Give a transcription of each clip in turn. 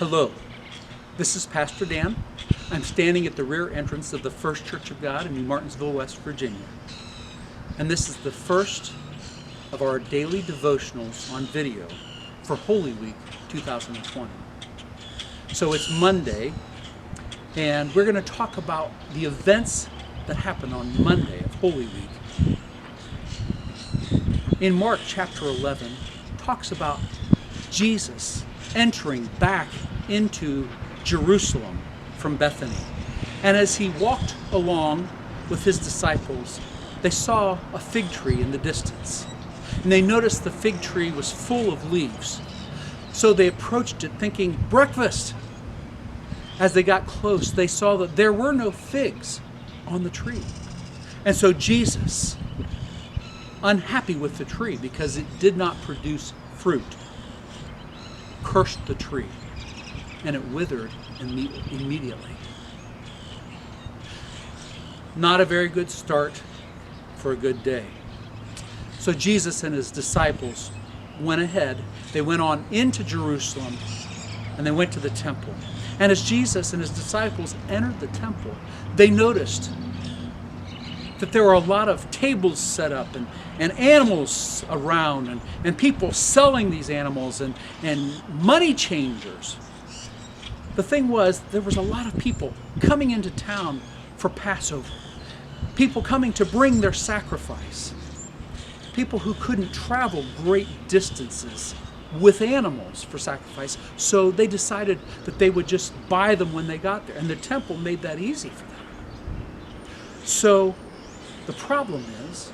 Hello, this is Pastor Dan. I'm standing at the rear entrance of the First Church of God in New Martinsville, West Virginia. And this is the first of our daily devotionals on video for Holy Week 2020. So it's Monday, and we're going to talk about the events that happened on Monday of Holy Week. In Mark chapter 11, talks about Jesus entering back into Jerusalem from Bethany. And as he walked along with his disciples, they saw a fig tree in the distance. And they noticed the fig tree was full of leaves. So they approached it thinking, breakfast. As they got close, they saw that there were no figs on the tree. And so Jesus, unhappy with the tree because it did not produce fruit, cursed the tree, and it withered immediately. Not a very good start for a good day. So Jesus and his disciples went ahead. They went on into Jerusalem, and they went to the temple. And as Jesus and his disciples entered the temple, they noticed that there were a lot of tables set up and animals around and people selling these animals and money changers. The thing was, there was a lot of people coming into town for Passover. People coming to bring their sacrifice. People who couldn't travel great distances with animals for sacrifice. So they decided that they would just buy them when they got there. And the temple made that easy for them. So the problem is,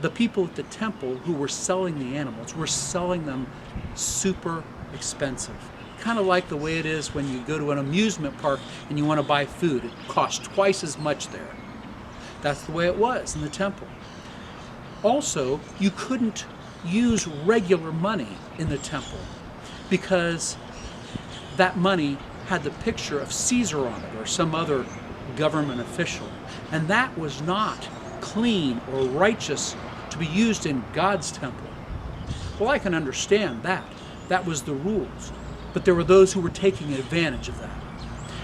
the people at the temple who were selling the animals were selling them super expensive. Kind of like the way it is when you go to an amusement park and you want to buy food. It costs twice as much there. That's the way it was in the temple. Also, you couldn't use regular money in the temple because that money had the picture of Caesar on it or some other government official. And that was not clean or righteous to be used in God's temple. Well, I can understand that. That was the rules. But there were those who were taking advantage of that.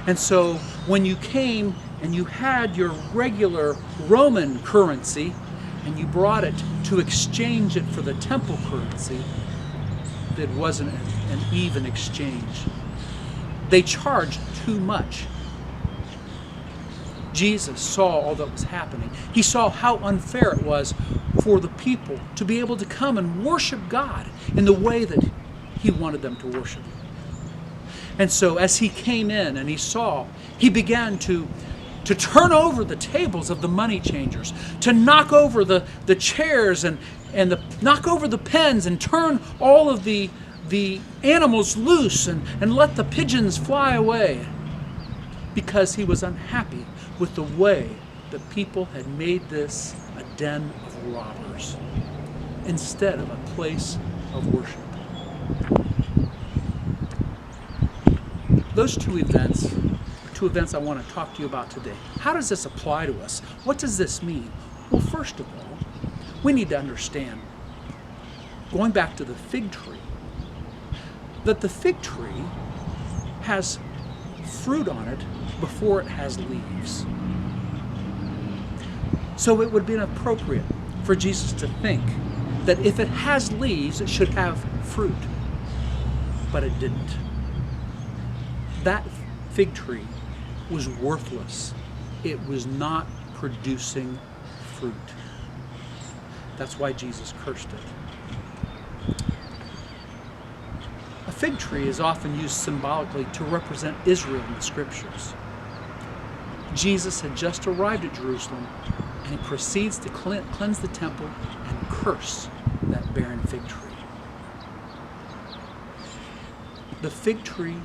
And so when you came and you had your regular Roman currency and you brought it to exchange it for the temple currency, it wasn't an even exchange. They charged too much. Jesus saw all that was happening. He saw how unfair it was for the people to be able to come and worship God in the way that he wanted them to worship. And so as he came in and he saw, he began to turn over the tables of the money changers, to knock over the chairs and knock over the pens and turn all of the animals loose and let the pigeons fly away, because he was unhappy with the way that people had made this a den of robbers instead of a place of worship. Those two events I want to talk to you about today. How does this apply to us? What does this mean? Well, first of all, we need to understand, going back to the fig tree, that the fig tree has fruit on it before it has leaves. So it would have been appropriate for Jesus to think that if it has leaves, it should have fruit. But it didn't. That fig tree was worthless. It was not producing fruit. That's why Jesus cursed it. A fig tree is often used symbolically to represent Israel in the scriptures. Jesus had just arrived at Jerusalem, and he proceeds to cleanse the temple and curse that barren fig tree. The fig tree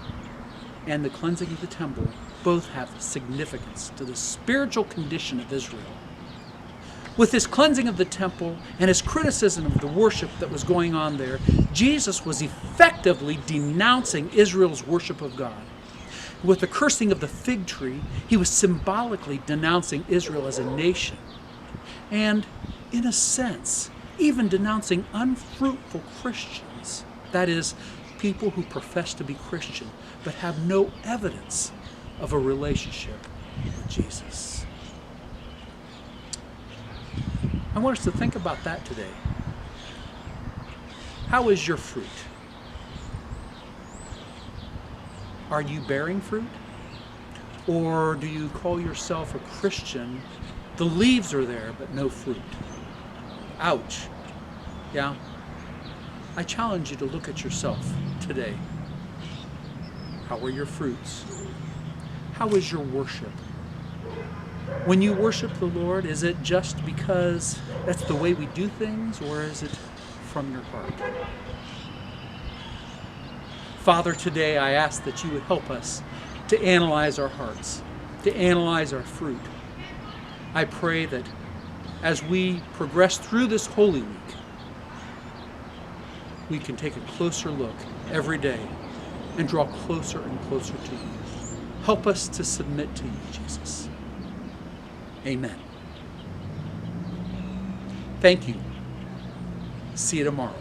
and the cleansing of the temple both have significance to the spiritual condition of Israel. With his cleansing of the temple and his criticism of the worship that was going on there, Jesus was effectively denouncing Israel's worship of God. With the cursing of the fig tree, he was symbolically denouncing Israel as a nation. And, in a sense, even denouncing unfruitful Christians. That is, people who profess to be Christian but have no evidence of a relationship with Jesus. I want us to think about that today. How is your fruit? Are you bearing fruit? Or do you call yourself a Christian? The leaves are there, but no fruit. Ouch. Yeah? I challenge you to look at yourself today. How are your fruits? How is your worship? When you worship the Lord, is it just because that's the way we do things, or is it from your heart? Father, today I ask that you would help us to analyze our hearts, to analyze our fruit. I pray that as we progress through this Holy Week, we can take a closer look every day and draw closer and closer to you. Help us to submit to you, Jesus. Amen. Thank you. See you tomorrow.